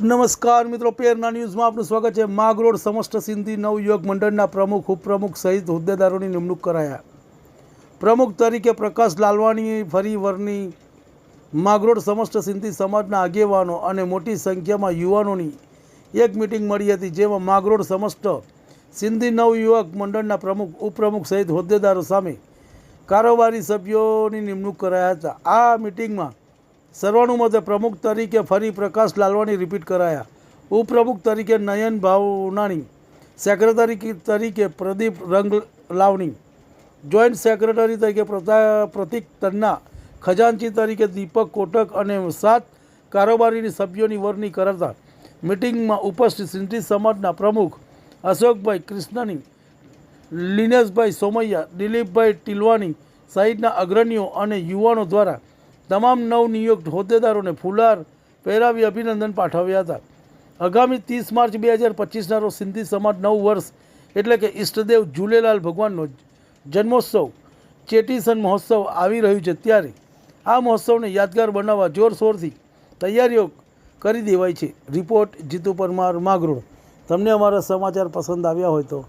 નમસ્કાર મિત્રો, પેરના ન્યૂઝમાં આપનું સ્વાગત છે। માગરોળ સમસ્ત સિંધી નવયુવક મંડળના પ્રમુખ ઉપપ્રમુખ સહિત હોદ્દેદારોની નિમણૂક કરાયા। પ્રમુખ તરીકે પ્રકાશ લાલવાણી ફરી વરની માગરોળ સમસ્ત સિંધી સમાજના આગેવાનો અને મોટી સંખ્યામાં યુવાનોની એક મિટિંગ મળી હતી, જેમાં માગરોળ સમસ્ત સિંધી નવયુવક મંડળના પ્રમુખ ઉપપ્રમુખ સહિત હોદ્દેદારો સામે કારોબારી સભ્યોની નિમણૂક કરાયા હતા। આ મિટિંગમાં સર્વાનુમતે પ્રમુખ તરીકે ફરી પ્રકાશ લાલવાણી રિપીટ કરાયા, ઉપપ્રમુખ તરીકે નયન ભાવનાણી, સેક્રેટરી તરીકે પ્રદીપ રંગલાવણી, જોઈન્ટ સેક્રેટરી તરીકે પ્રતિક તન્ના, ખજાનચી તરીકે દીપક કોટક અને 7 કારોબારી સભ્યોની વરણી કરાતા મિટિંગમાં ઉપસ્થિત સિંધી સમાજના પ્રમુખ અશોકભાઈ કૃષ્ણની, લિનેશભાઈ સોમૈયા, દિલીપભાઈ ટીલવાની સહિતના અગ્રણીઓ અને યુવાનો દ્વારા તમામ નવનિયુક્ત હોદ્દેદારોને ફુલાર પહેરાવી અભિનંદન પાઠવ્યા હતા। આગામી 30 માર્ચ 2025ના રોજ સિંધી સમાજ 9 વર્ષ એટલે કે ઈષ્ટદેવ ઝૂલેલાલ ભગવાનનો જન્મોત્સવ ચેટીસન મહોત્સવ આવી રહ્યું છે, ત્યારે આ મહોત્સવને યાદગાર બનાવવા જોરશોરથી તૈયારીઓ કરી દેવાઈ છે। રિપોર્ટ જીતુ પરમાર, માગરોળ। તમને અમારા સમાચાર પસંદ આવ્યા હોય તો